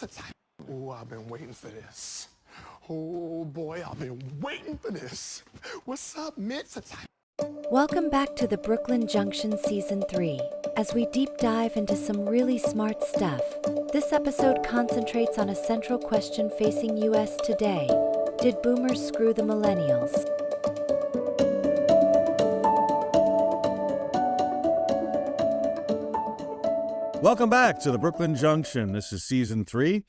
It's a time. Oh, I've been waiting for this. Oh boy, I've been waiting for this. What's up, Mitch? It's a time. Welcome back to the Brooklyn Junction Season 3, as we deep dive into some really smart stuff. This episode concentrates on a central question facing US today. Did boomers screw the millennials? Welcome back to the Brooklyn Junction. This is Season 3.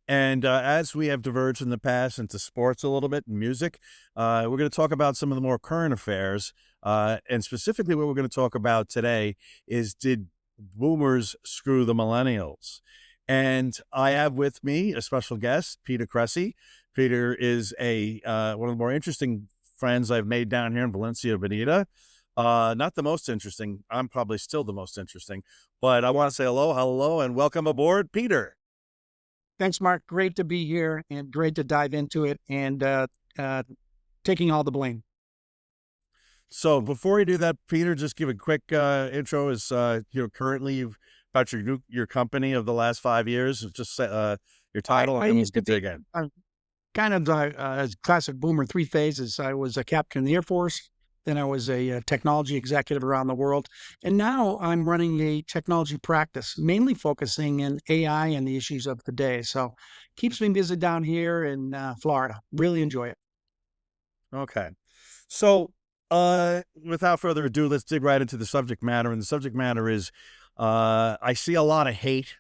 And as we have diverged in the past into sports a little bit and music, we're going to talk about some of the more current affairs. And specifically what we're going to talk about today is, did boomers screw the millennials? And I have with me a special guest, Peter Cressy. Peter is one of the more interesting friends I've made down here in Valencia, Bonita. Not the most interesting. I'm probably still the most interesting. But I want to say hello, and welcome aboard, Peter. Thanks, Mark. Great to be here and great to dive into it and taking all the blame. So before you do that, Peter, just give a quick intro. As currently about your company of the last 5 years. Just your title, and we'll get dig in. Kind of as classic boomer, 3 phases. I was a captain in the Air Force. Then I was a technology executive around the world. And now I'm running a technology practice, mainly focusing in AI and the issues of the day. So keeps me busy down here in Florida. Really enjoy it. Okay. So without further ado, let's dig right into the subject matter. And the subject matter is, I see a lot of hate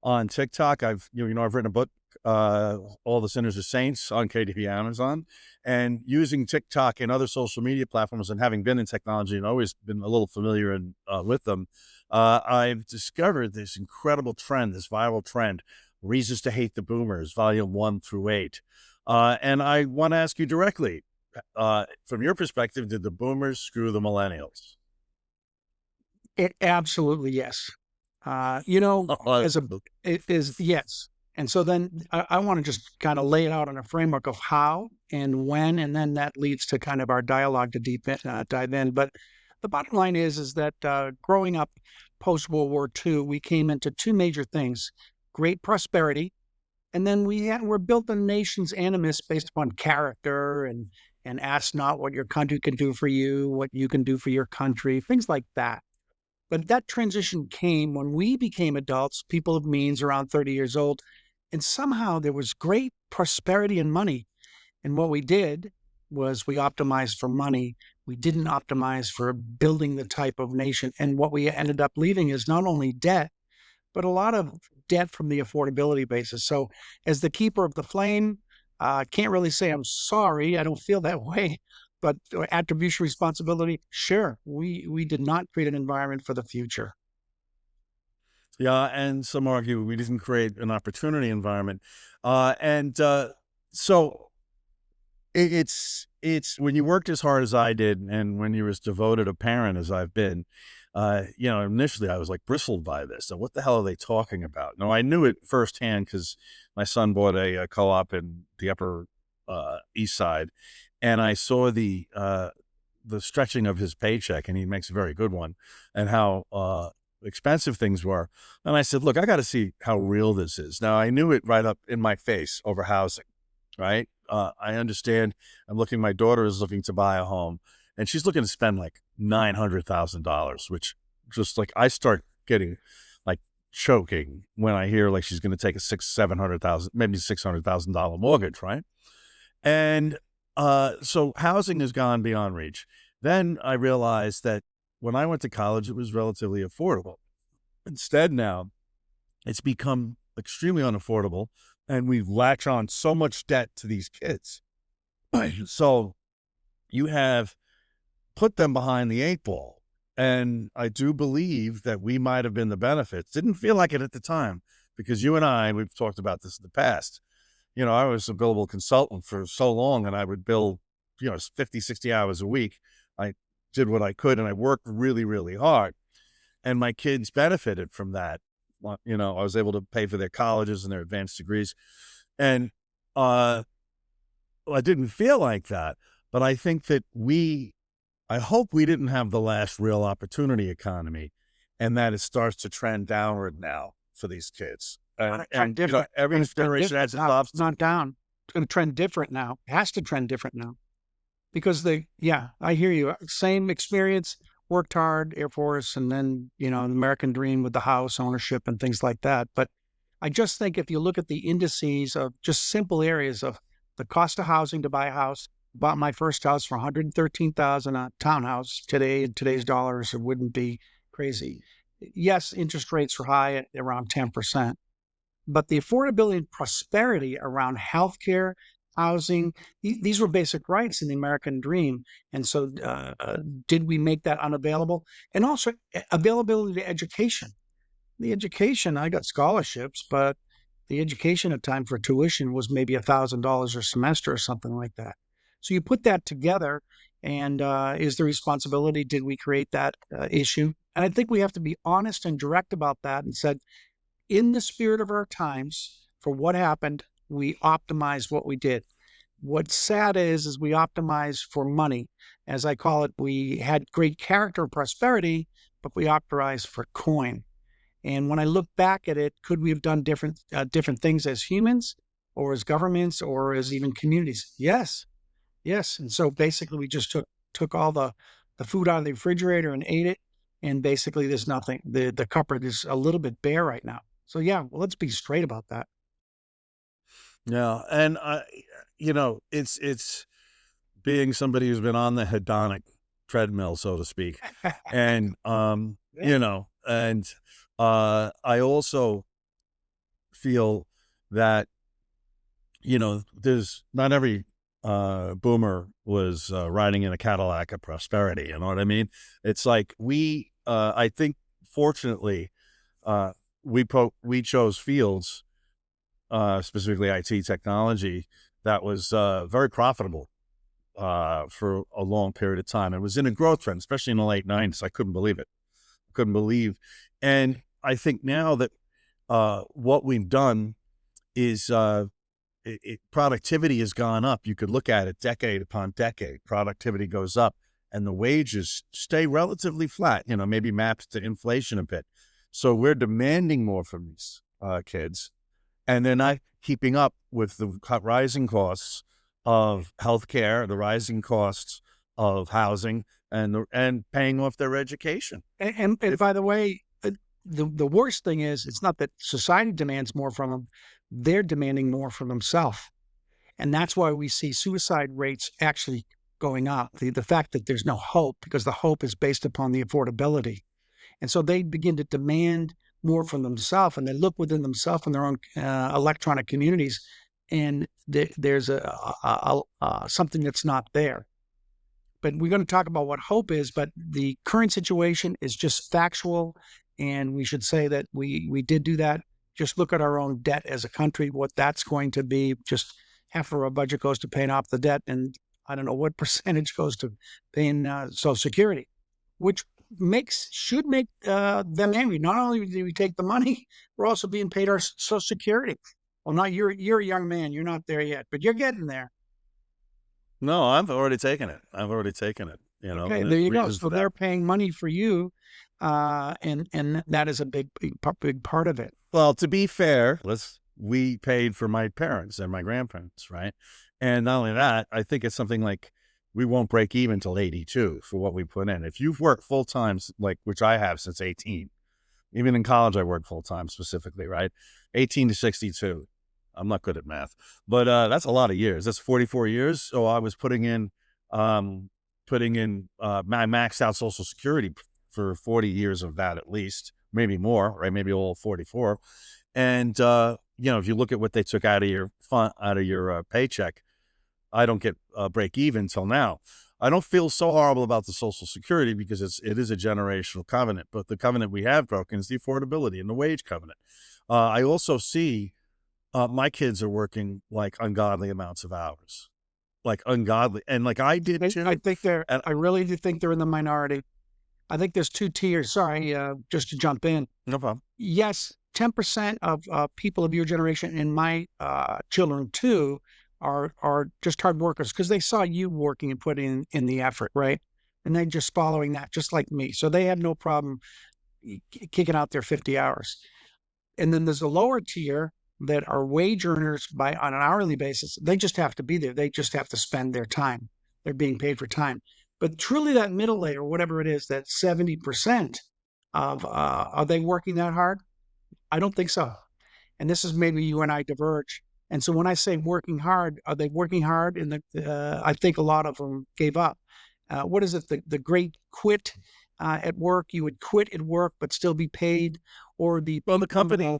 on TikTok. I've written a book, All the Sinners Are Saints, on KDP Amazon, and using TikTok and other social media platforms, and having been in technology and always been a little familiar with them, I've discovered this incredible trend, this viral trend, Reasons to Hate the Boomers, Volume 1 through 8. And I want to ask you directly, from your perspective, did the boomers screw the millennials? Absolutely, yes. It is yes. And so then I want to just kind of lay it out on a framework of how and when, and then that leads to kind of our dialogue to dive in. But the bottom line is that growing up post-World War II, we came into 2 major things: great prosperity, and then we're built a nation's animus based upon character and ask not what your country can do for you, what you can do for your country, things like that. But that transition came when we became adults, people of means, around 30 years old, and somehow there was great prosperity and money. And what we did was we optimized for money. We didn't optimize for building the type of nation. And what we ended up leaving is not only debt, but a lot of debt from the affordability basis. So as the keeper of the flame, can't really say I'm sorry. I don't feel that way. But attribution responsibility, sure, we did not create an environment for the future. Yeah, and some argue we didn't create an opportunity environment. So it's when you worked as hard as I did, and when you're as devoted a parent as I've been, initially I was like bristled by this. So what the hell are they talking about? No, I knew it firsthand because my son bought a co-op in the Upper East Side, and I saw the stretching of his paycheck, and he makes a very good one, and how expensive things were. And I said, look, I got to see how real this is. Now, I knew it right up in my face over housing, right? I understand. My daughter is looking to buy a home, and she's looking to spend like $900,000, which just like I start getting like choking when I hear like she's going to take a $700,000, maybe $600,000 mortgage, right? And so housing has gone beyond reach. Then I realized that when I went to college, it was relatively affordable. Instead, now it's become extremely unaffordable, and we've latched on so much debt to these kids. So you have put them behind the 8 ball. And I do believe that we might have been the benefits. Didn't feel like it at the time, because you and we've talked about this in the past. I was a billable consultant for so long, and I would bill, 50, 60 hours a week. I did what I could, and I worked really, really hard. And my kids benefited from that. I was able to pay for their colleges and their advanced degrees. And I didn't feel like that. But I think that I hope we didn't have the last real opportunity economy, and that it starts to trend downward now for these kids. And, Trend and different. every It's gonna trend generation different has its now. ups. It's not down. It's going to trend different now. It has to trend different now because yeah, I hear you. Same experience, worked hard, Air Force, and then, the American dream with the house ownership and things like that. But I just think if you look at the indices of just simple areas of the cost of housing to buy a house, bought my first house for 113,000, a townhouse today in today's dollars, it wouldn't be crazy. Yes, interest rates are high at around 10%, but the affordability and prosperity around healthcare, housing, these were basic rights in the American dream. And so, did we make that unavailable? And also, availability to education. The education, I got scholarships, but the education at time for tuition was maybe $1,000 a semester or something like that. So you put that together, and is the responsibility, did we create that issue? And I think we have to be honest and direct about that and said, in the spirit of our times, for what happened, we optimized what we did. What's sad is we optimize for money. As I call it, we had great character and prosperity, but we optimized for coin. And when I look back at it, could we have done different things as humans, or as governments, or as even communities? Yes, yes. And so basically, we just took all the food out of the refrigerator and ate it, and basically, there's nothing. The cupboard is a little bit bare right now. So yeah, well, let's be straight about that. Yeah, and it's being somebody who's been on the hedonic treadmill, so to speak, and Yeah. and I also feel that there's not every boomer was riding in a Cadillac of prosperity. You know what I mean? It's like I think, fortunately, uh, we chose fields, specifically IT technology, that was very profitable for a long period of time. It was in a growth trend, especially in the late 90s. I couldn't believe it. Couldn't believe. And I think now that what we've done is productivity has gone up. You could look at it decade upon decade. Productivity goes up and the wages stay relatively flat, maybe mapped to inflation a bit. So we're demanding more from these kids, and they're not keeping up with the rising costs of healthcare, the rising costs of housing, and paying off their education. And If by the way, the worst thing is, it's not that society demands more from them; they're demanding more from themselves, and that's why we see suicide rates actually going up. The fact that there's no hope, because the hope is based upon the affordability. And so they begin to demand more from themselves, and they look within themselves and their own electronic communities, and there's something that's not there. But we're going to talk about what hope is, but the current situation is just factual, and we should say that we did do that. Just look at our own debt as a country, what that's going to be. Just half of our budget goes to paying off the debt, and I don't know what percentage goes to paying Social Security, which should make them angry. Not only do we take the money, we're also being paid our Social Security. Well, not you're a young man, you're not there yet, but you're getting there. No, I've already taken it. I've already taken it. Okay, And there there's you go. reasons So for that. they're paying money for you, and that is a big part of it. Well, to be fair, we paid for my parents and my grandparents, right? And not only that, I think it's something like we won't break even till 82 for what we put in. If you've worked full time, like which I have since 18, even in college, I worked full time specifically, right? 18 to 62. I'm not good at math, but that's a lot of years. That's 44 years. So I was um, my maxed out Social Security for 40 years of that, at least, maybe more, right? Maybe all 44. And if you look at what they took out of your paycheck, I don't get break even till now. I don't feel so horrible about the Social Security because it is a generational covenant, but the covenant we have broken is the affordability and the wage covenant. I also see my kids are working like ungodly amounts of hours, like ungodly, and like I did I too. think they're. And I really do think they're in the minority. I think there's two tiers. Sorry, just to jump in. no problem. Yes, 10% of people of your generation, and my children too, are just hard workers because they saw you working and putting in the effort, right? And they're just following that, just like me. So they have no problem kicking out their 50 hours. And then there's a lower tier that are wage earners on an hourly basis. They just have to be there. They just have to spend their time. They're being paid for time. But truly that middle layer, whatever it is, that 70% of, are they working that hard? I don't think so. And this is maybe you and I diverge. And so when I say working hard, are they working hard? I think a lot of them gave up. What is it? The great quit at work. You would quit at work, but still be paid. Or the company,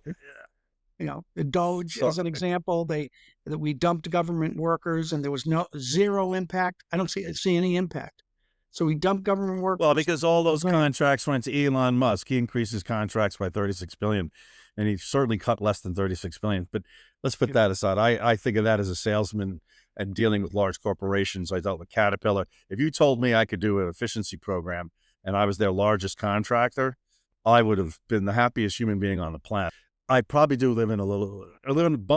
the Doge as an example. That we dumped government workers, and there was zero impact. I don't see any impact. So we dumped government workers. Well, because all those contracts went to Elon Musk. He increased his contracts by 36 billion, and he certainly cut less than 36 billion. But let's put that aside. I think of that as a salesman and dealing with large corporations. I dealt with Caterpillar. If you told me I could do an efficiency program and I was their largest contractor, I would have been the happiest human being on the planet. I probably do live in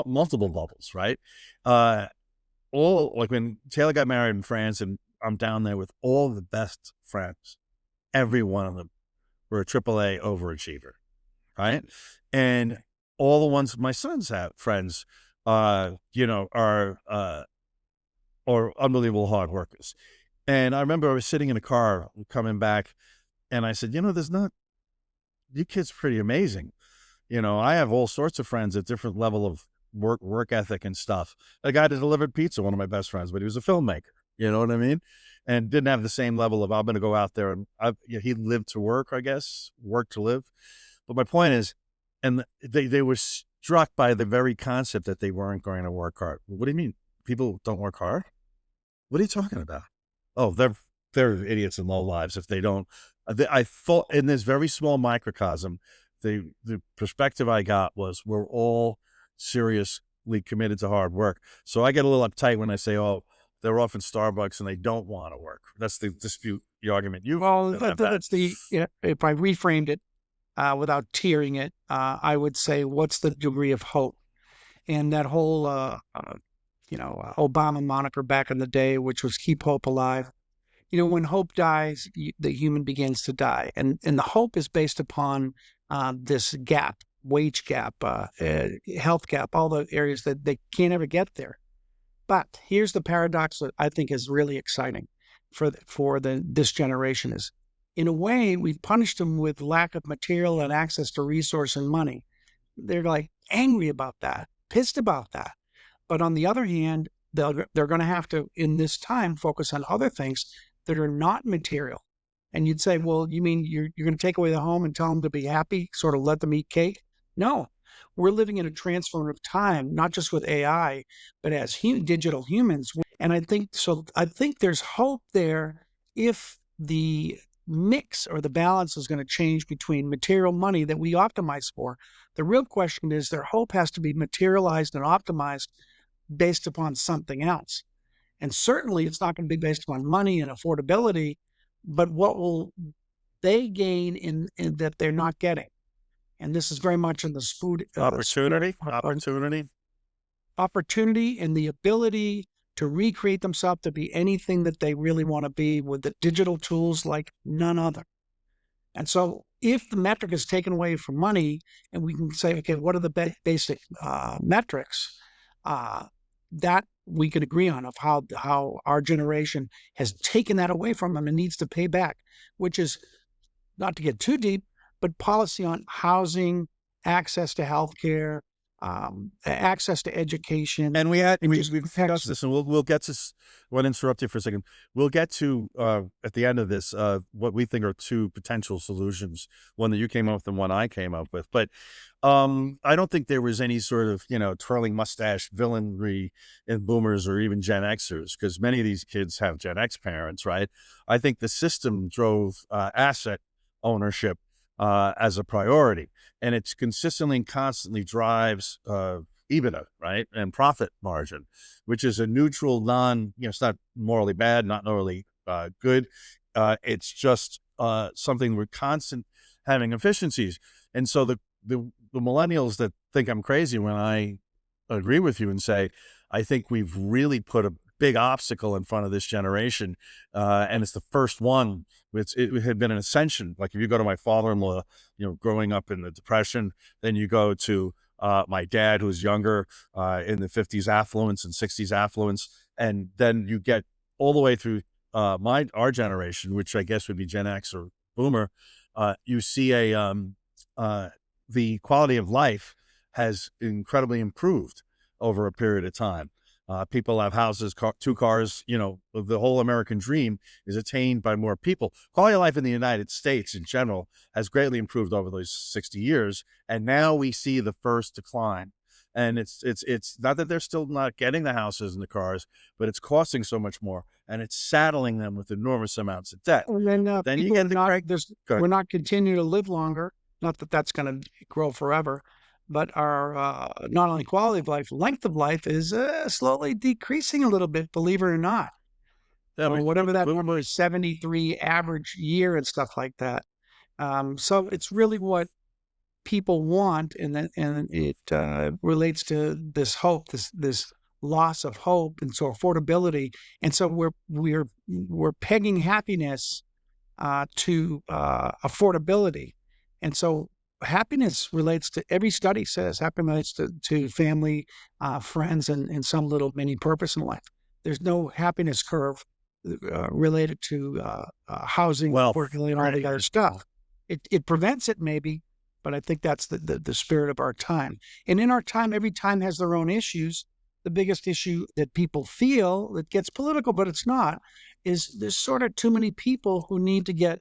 multiple bubbles, right? Like when Taylor got married in France, and I'm down there with all the best friends. Every one of them were a AAA overachiever, right? And all the ones my sons have friends, are unbelievable hard workers. And I remember I was sitting in a car coming back, and I said, you kids pretty amazing. I have all sorts of friends at different level of work ethic and stuff. A guy that delivered pizza, one of my best friends, but he was a filmmaker. You know what I mean? And didn't have the same level of, I'm going to go out there and he lived to work, I guess, work to live. But my point is, and they were struck by the very concept that they weren't going to work hard. What do you mean? People don't work hard? What are you talking about? Oh, they're idiots and low lives if they don't. I thought in this very small microcosm, the perspective I got was we're all seriously committed to hard work. So I get a little uptight when I say, oh, they're off in Starbucks and they don't want to work. That's the dispute, the argument. If I reframed it without tearing it, I would say, what's the degree of hope? And that whole, Obama moniker back in the day, which was keep hope alive. When hope dies, the human begins to die. And the hope is based upon this gap, wage gap, health gap, all the areas that they can't ever get there. But here's the paradox that I think is really exciting for this generation is, in a way, we've punished them with lack of material and access to resource and money. They're like angry about that, pissed about that. But on the other hand, they're going to have to, in this time, focus on other things that are not material. And you'd say, well, you mean you're going to take away the home and tell them to be happy, sort of let them eat cake? No. We're living in a transformative time, not just with AI, but as digital humans. And I think there's hope there if the mix or the balance is going to change between material money that we optimize for. The real question is their hope has to be materialized and optimized based upon something else. And certainly it's not going to be based upon money and affordability, but what will they gain in that they're not getting? And this is very much in the food opportunity and the ability to recreate themselves to be anything that they really want to be with the digital tools like none other. And so if the metric is taken away from money and we can say, okay, what are the basic metrics that we could agree on of how our generation has taken that away from them and needs to pay back, which is not to get too deep, but policy on housing, access to healthcare, access to education. And we've discussed this, and we'll get to. I want to interrupt you for a second. We'll get to at the end of this what we think are two potential solutions: one that you came up with and one I came up with. But I don't think there was any sort of twirling mustache villainry in boomers or even Gen Xers, because many of these kids have Gen X parents, right? I think the system drove asset ownership as a priority, and it's consistently and constantly drives EBITDA, right, and profit margin, which is a neutral, it's not morally bad, not morally good. It's just something we're constant having efficiencies, and so the millennials that think I'm crazy when I agree with you and say I think we've really put a big obstacle in front of this generation, and it's the first one. It had been an ascension. Like if you go to my father-in-law, growing up in the Depression, then you go to my dad, who's younger, in the 50s affluence and 60s affluence, and then you get all the way through our generation, which I guess would be Gen X or Boomer. You see the quality of life has incredibly improved over a period of time. People have houses, two cars, the whole American dream is attained by more people. Quality of life in the United States in general has greatly improved over those 60 years. And now we see the first decline. And it's not that they're still not getting the houses and the cars, but it's costing so much more, and it's saddling them with enormous amounts of debt. And then, Then you people get we're not continuing to live longer. Not that that's going to grow forever, but our not only quality of life, length of life is slowly decreasing a little bit, believe it or not. Or whatever that number is, 73 average year and stuff like that. So it's really what people want, and it relates to this hope, this loss of hope, and so affordability. And so we're pegging happiness to affordability. And so happiness relates to, every study says happiness to family, friends, and some little mini purpose in life. There's no happiness curve related to housing, working, and all the other stuff. It prevents it maybe, but I think that's the spirit of our time. And in our time, every time has their own issues. The biggest issue that people feel that gets political, but it's not, is there's sort of too many people who need to get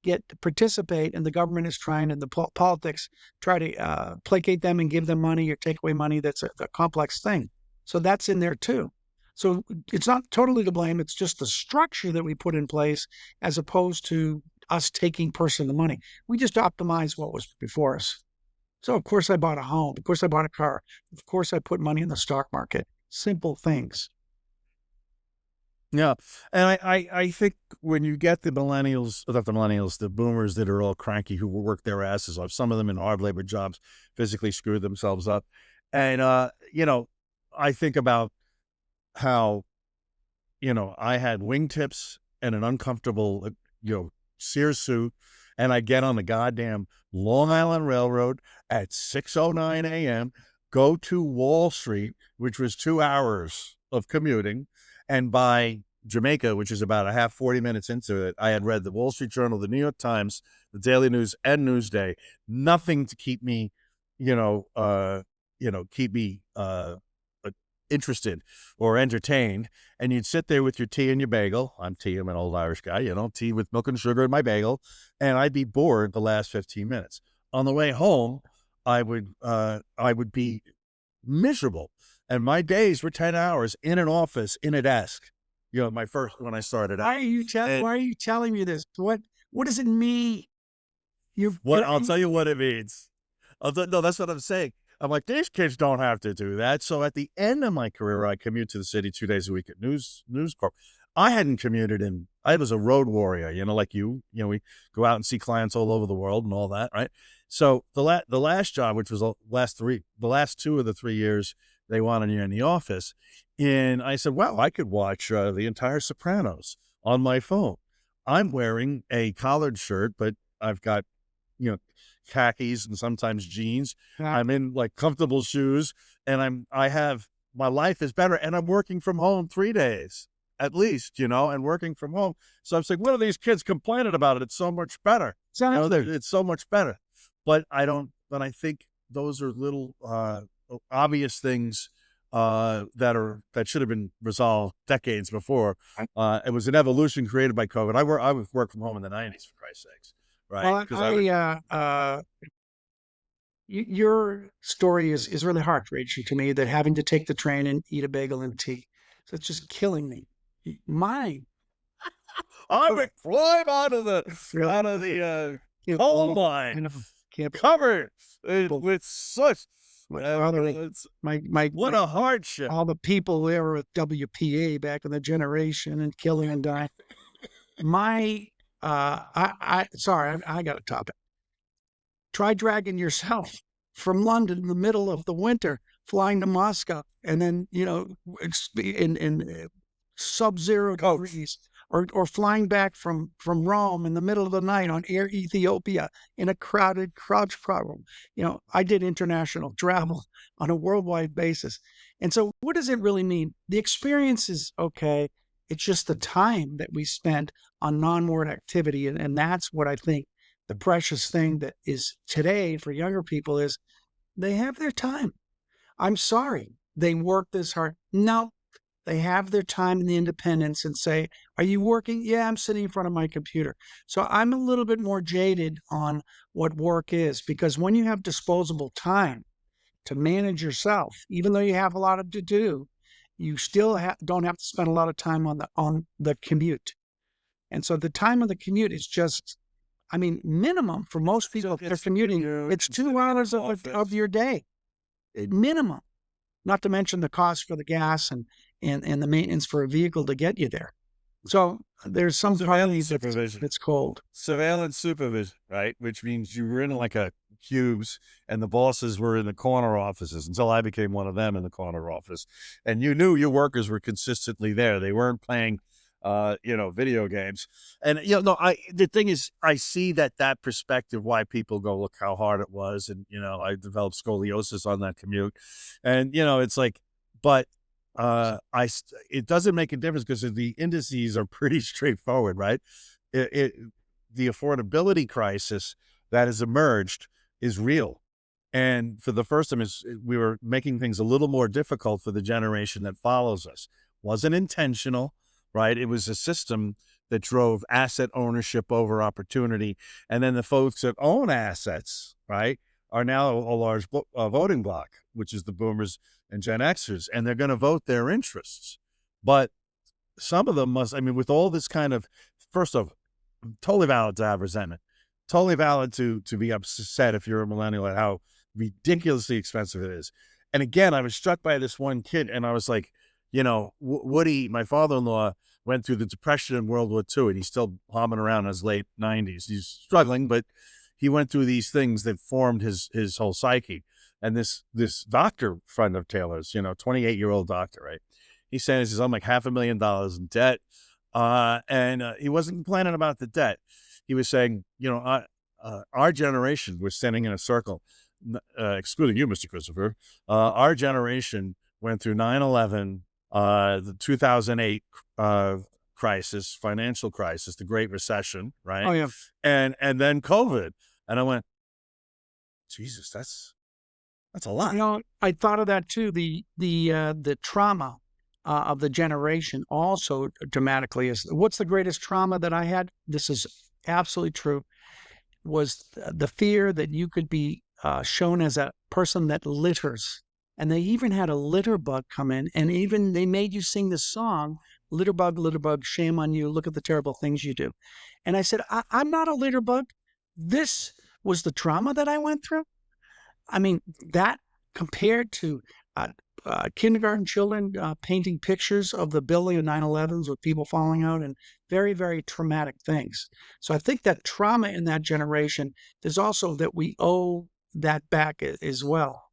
to participate, and the government is trying, and the politics try to placate them and give them money or take away money. That's a complex thing. So that's in there too. So it's not totally to blame. It's just the structure that we put in place, as opposed to us taking personally the money. We just optimize what was before us. So of course I bought a home. Of course I bought a car. Of course I put money in the stock market. Simple things. Yeah. And I think when you get the millennials, not the millennials, the boomers that are all cranky, who will work their asses off, some of them in hard labor jobs, physically screw themselves up. And, I think about how, I had wingtips and an uncomfortable, Sears suit, and I get on the goddamn Long Island Railroad at 6:09 a.m., go to Wall Street, which was 2 hours of commuting, and by Jamaica, which is about 40 minutes into it, I had read the Wall Street Journal, the New York Times, the Daily News, and Newsday. Nothing to keep me, interested or entertained. And you'd sit there with your tea and your bagel. I'm an old Irish guy, tea with milk and sugar in my bagel, and I'd be bored the last 15 minutes. On the way home, I would be miserable. And my days were 10 hours in an office, in a desk. My first, when I started out. Why are you telling me this? What does it mean? I'll tell you what it means. No, that's what I'm saying. I'm like, these kids don't have to do that. So at the end of my career, I commute to the city 2 days a week at News Corp. I hadn't commuted I was a road warrior, like you. We go out and see clients all over the world and all that, right? So the last job, which was the last 2 of the 3 years, they wanted you in the office. And I said, wow, I could watch the entire Sopranos on my phone. I'm wearing a collared shirt, but I've got, khakis and sometimes jeans. Yeah. I'm in like comfortable shoes, and my life is better, and I'm working from home 3 days at least, and working from home. So I'm saying, what are these kids complaining about it? It's so much better. It's so much better. But I think those are little obvious things that should have been resolved decades before. It was an evolution created by COVID. I worked from home in the 90s, for Christ's sakes. Right. Well, your story is really heart-wrenching to me, that having to take the train and eat a bagel and tea. So it's just killing me. Mine. I would climb out of the coal mine, covered with soot. What a hardship. All the people there with WPA back in the generation and killing and dying. Sorry, I got to top it. Try dragging yourself from London in the middle of the winter, flying to Moscow, and then, in sub-zero Coach. degrees, or flying back from Rome in the middle of the night on Air Ethiopia in a crowded crouch problem. I did international travel on a worldwide basis. And so what does it really mean? The experience is okay. It's just the time that we spent on non-work activity. And that's what I think the precious thing that is today for younger people is they have their time. I'm sorry they work this hard. No, they have their time and the independence and say, are you working? Yeah, I'm sitting in front of my computer. So I'm a little bit more jaded on what work is, because when you have disposable time to manage yourself, even though you have a lot to do, you still don't have to spend a lot of time on the commute. And so the time of the commute is just, minimum for most people, if they're commuting, it's 2 hours of your day, minimum. Not to mention the cost for the gas and the maintenance for a vehicle to get you there. So there's some Surveillance supervision. It's cold. Surveillance supervision, right? Which means you were in like a cubes and the bosses were in the corner offices until I became one of them in the corner office. And you knew your workers were consistently there. They weren't playing, video games. And, the thing is, I see that perspective, why people go, look how hard it was. And, I developed scoliosis on that commute. And, it's like, but it doesn't make a difference because the indices are pretty straightforward, right? The affordability crisis that has emerged is real. And for the first time, we were making things a little more difficult for the generation that follows us. Wasn't intentional, right? It was a system that drove asset ownership over opportunity. And then the folks that own assets, right, are now a large voting bloc, which is the boomers and Gen Xers, and they're going to vote their interests. But some of them must, with all this kind of, first off, totally valid to have resentment, totally valid to be upset if you're a millennial at how ridiculously expensive it is. And again, I was struck by this one kid, and I was like, Woody, my father-in-law, went through the Depression in World War II, and he's still humming around in his late 90s. He's struggling, but he went through these things that formed his whole psyche. And this doctor friend of Taylor's, 28-year-old doctor, right? He says, I'm like $500,000 in debt. And he wasn't complaining about the debt. He was saying, our generation, we're standing in a circle, excluding you, Mr. Christopher, our generation went through 9/11, the 2008 crisis, financial crisis, the Great Recession, right? Oh, yeah. And then COVID. And I went, Jesus, that's a lot. I thought of that too. The trauma of the generation also dramatically is. What's the greatest trauma that I had? This is absolutely true. Was the fear that you could be shown as a person that litters. And they even had a litter bug come in, and even they made you sing the song, litter bug, shame on you. Look at the terrible things you do. And I said, I'm not a litter bug. This was the trauma that I went through. That compared to kindergarten children painting pictures of the building of 9/11s with people falling out and very, very traumatic things. So I think that trauma in that generation, there's also that we owe that back as well.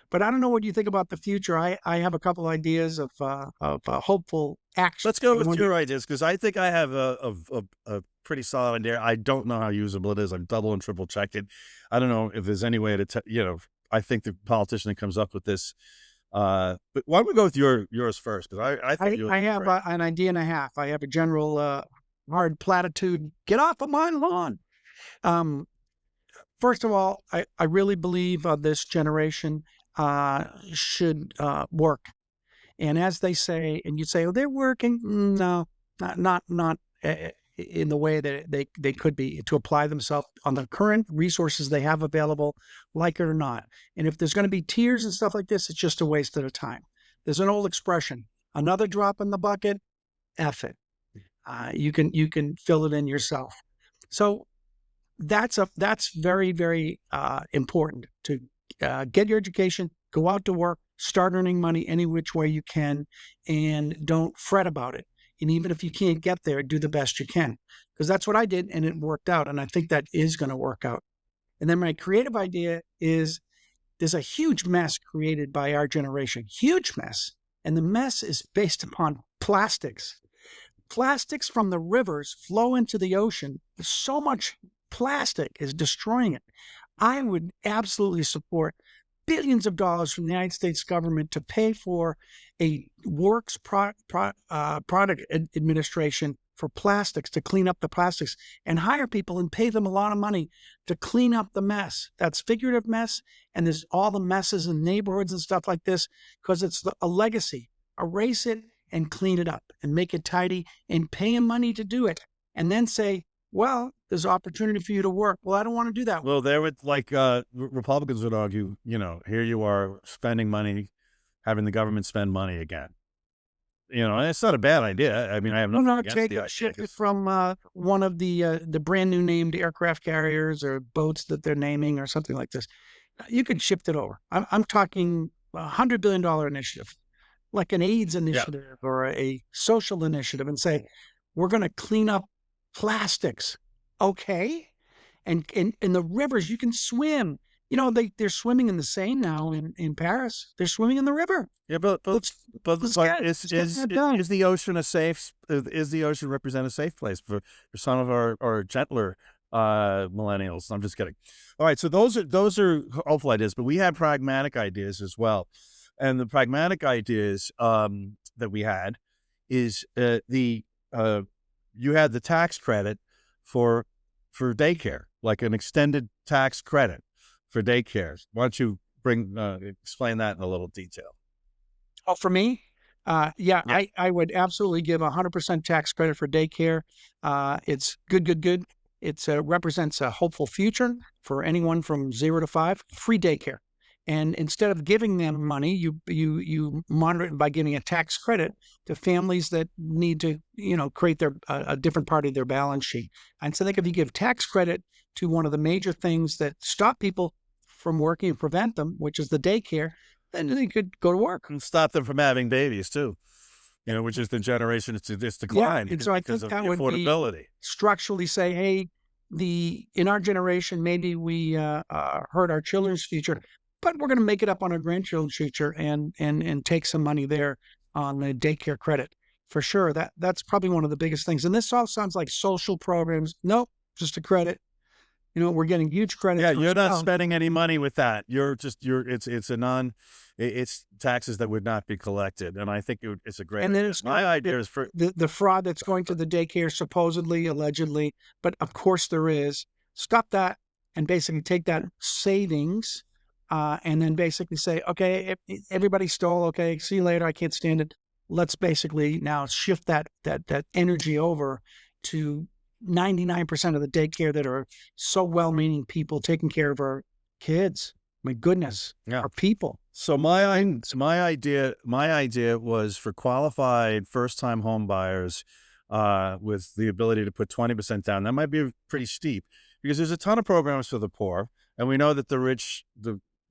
But I don't know what you think about the future. I have a couple ideas of hopeful action. Let's go with your ideas, because I think I have a pretty solid idea. I don't know how usable it is. I've double and triple checked it. I don't know if there's any way to, I think the politician that comes up with this. But why don't we go with yours first? Because I think I have an idea and a half. I have a general hard platitude. Get off of my lawn. First of all, I really believe this generation should work. And as they say, and you say, oh, they're working. No, not in the way that they could be, to apply themselves on the current resources they have available, like it or not. And if there's going to be tears and stuff like this, it's just a waste of time. There's an old expression, another drop in the bucket, F it. You can fill it in yourself. So that's very, very important to get your education, go out to work, start earning money any which way you can, and don't fret about it. And even if you can't get there, do the best you can, because that's what I did, and it worked out. And I think that is going to work out. And then my creative idea is there's a huge mess created by our generation, huge mess. And the mess is based upon plastics. Plastics from the rivers flow into the ocean. So much plastic is destroying it. I would absolutely support billions of dollars from the United States government to pay for a product administration for plastics, to clean up the plastics, and hire people and pay them a lot of money to clean up the mess. That's figurative mess, and there's all the messes in neighborhoods and stuff like this, because it's a legacy. Erase it and clean it up and make it tidy and pay them money to do it. And then say, well, there's opportunity for you to work. Well, I don't want to do that. Well, there would, like, Republicans would argue, here you are spending money, having the government spend money again. And it's not a bad idea. I mean, I have nothing against the idea. Shift it from one of the brand new named aircraft carriers or boats that they're naming or something like this. You could shift it over. I'm talking $100 billion initiative, like an AIDS initiative or a social initiative, and say, we're going to clean up plastics. Okay. And in the rivers, you can swim. They're swimming in the Seine now in Paris. They're swimming in the river. Yeah, but is the ocean a safe? Is the ocean represent a safe place for some of our gentler millennials? I'm just kidding. All right, so those are hopeful ideas, but we have pragmatic ideas as well. And the pragmatic ideas that we had is you had the tax credit for daycare, like an extended tax credit for daycare. Why don't you explain that in a little detail? Oh, for me? Yeah. I would absolutely give 100% tax credit for daycare. It's good. It represents a hopeful future for anyone from 0 to 5, free daycare. And instead of giving them money, you monitor it by giving a tax credit to families that need to, create a different part of their balance sheet. And so I think if you give tax credit to one of the major things that stop people from working and prevent them, which is the daycare, then they could go to work. And stop them from having babies too, which is the generation to this decline. Yeah, and so I think that would affordability. Be structurally say, hey, in our generation, maybe we hurt our children's future, but we're going to make it up on our grandchildren's future and take some money there on the daycare credit. For sure, that's probably one of the biggest things. And this all sounds like social programs. Nope, just a credit. We're getting huge credit. Yeah, you're not spending any money with that. It's taxes that would not be collected. And I think it's a great. And then my idea is for the fraud that's going to the daycare, supposedly, allegedly, but of course there is. Stop that and basically take that savings and then basically say, okay, everybody stole. Okay, see you later. I can't stand it. Let's basically now shift that energy over to 99% of the daycare that are so well-meaning people taking care of our kids. My goodness, our people. So my idea was for qualified first-time home buyers with the ability to put 20% down. That might be pretty steep because there's a ton of programs for the poor, and we know that the rich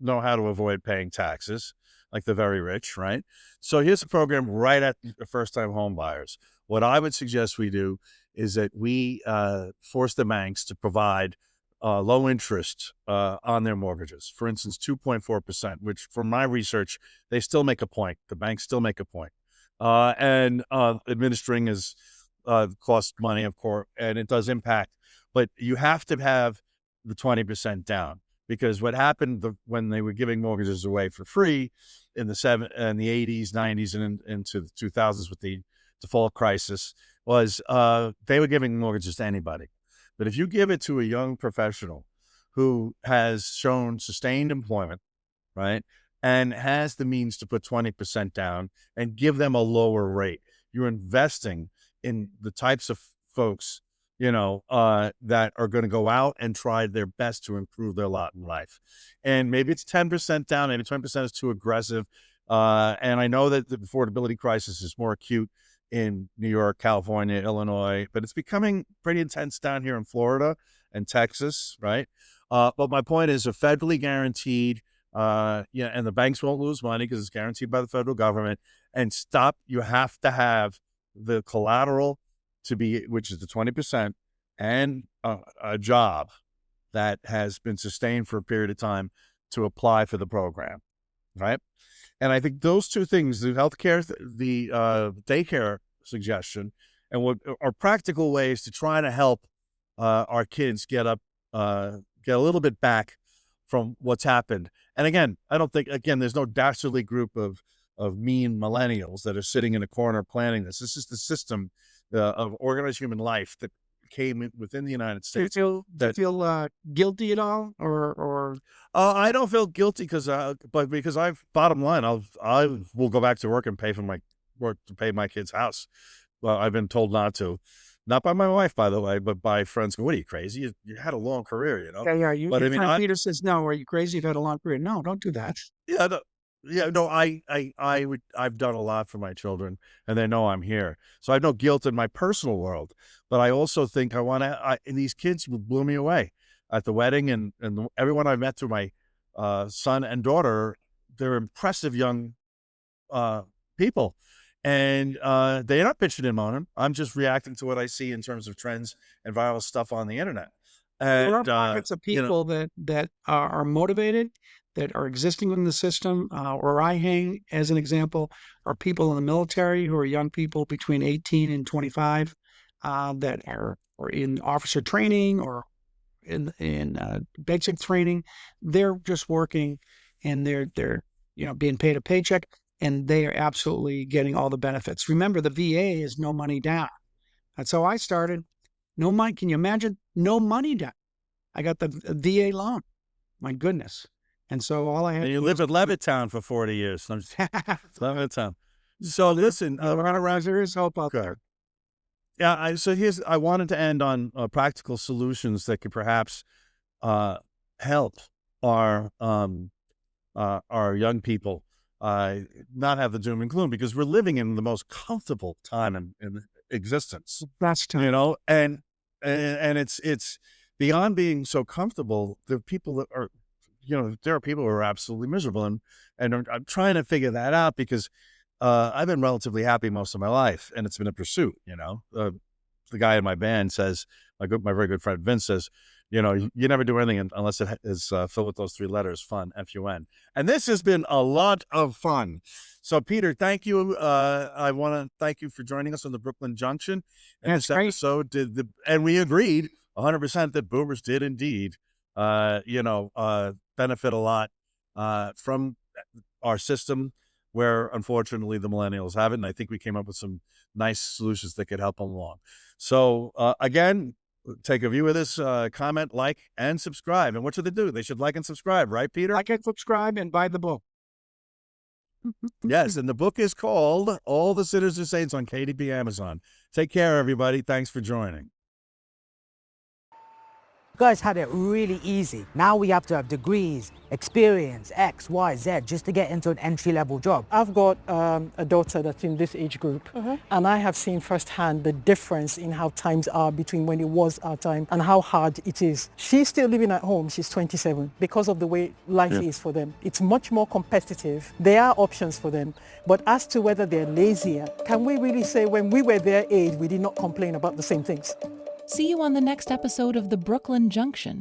know how to avoid paying taxes, like the very rich, right? So here's a program right at the first-time home buyers. What I would suggest we do is that we force the banks to provide low interest on their mortgages. For instance, 2.4%, which from my research, they still make a point. The banks still make a point. And administering is cost money, of course, and it does impact. But you have to have the 20% down, because what happened when they were giving mortgages away for free in the 80s, 90s, and into the 2000s with the default crisis was they were giving mortgages to anybody. But if you give it to a young professional who has shown sustained employment, right, and has the means to put 20% down and give them a lower rate, you're investing in the types of folks, that are going to go out and try their best to improve their lot in life. And maybe it's 10% down, maybe 20% is too aggressive. And I know that the affordability crisis is more acute in New York, California, Illinois, but it's becoming pretty intense down here in Florida and Texas, right? But my point is a federally guaranteed, and the banks won't lose money because it's guaranteed by the federal government. And you have to have the collateral which is the 20%, and a job that has been sustained for a period of time to apply for the program, right? And I think those two things, the healthcare, the daycare suggestion, and what are practical ways to try to help our kids get a little bit back from what's happened. And again, I don't think, there's no dastardly group of mean millennials that are sitting in a corner planning this. This is the system of organized human life that came within the United States. Do you feel guilty at all, or? I don't feel guilty because bottom line, I will go back to work and pay my kid's house. Well, I've been told not to, not by my wife, by the way, but by friends. What are you, crazy? You had a long career, you know. Yeah. But Your friend Peter says, "No, are you crazy? You've had a long career." No, don't do that. Yeah, I've done a lot for my children, and they know I'm here, so I have no guilt in my personal world. But I also think and these kids blew me away at the wedding, and everyone I met through my son and daughter. They're impressive young people, and they're not pitching in on them. I'm just reacting to what I see in terms of trends and viral stuff on the internet. And There are pockets of people that are motivated, that are existing in the system. Where I hang, as an example, are people in the military who are young people between 18 and 25 that are in officer training or in basic training. They're just working, and they're being paid a paycheck, and they are absolutely getting all the benefits. Remember, the VA is no money down. That's how I started. No money. Can you imagine? No money down. I got the VA loan. My goodness. And so all I had. And you lived in Levittown for 40 years. I'm just, Levittown. So listen, there is hope out there. Yeah. I wanted to end on practical solutions that could perhaps help our young people not have the doom and gloom, because we're living in the most comfortable time in existence. That's time. You know, and it's beyond being so comfortable. There are people that are, there are people who are absolutely miserable, and I'm trying to figure that out, because I've been relatively happy most of my life, and it's been a pursuit. The guy in my band says, my very good friend Vince says, you never do anything unless it is filled with those three letters, fun, F-U-N. And this has been a lot of fun. So, Peter, thank you. I want to thank you for joining us on the Brooklyn Junction. And this episode and we agreed 100% that boomers did indeed, benefit a lot from our system, where unfortunately the millennials haven't. And I think we came up with some nice solutions that could help them along. So again, take a view of this, comment, like, and subscribe. And what should they do? They should like and subscribe, right, Peter? Like and subscribe and buy the book. Yes, and the book is called All the Sinners and Saints on KDP Amazon. Take care, everybody. Thanks for joining. Guys had it really easy. Now we have to have degrees, experience, X, Y, Z, just to get into an entry-level job. I've got a daughter that's in this age group, and I have seen firsthand the difference in how times are between when it was our time and how hard it is. She's still living at home. She's 27 because of the way life is for them. It's much more competitive. There are options for them. But as to whether they're lazier, can we really say when we were their age, we did not complain about the same things? See you on the next episode of the Brooklyn Junction.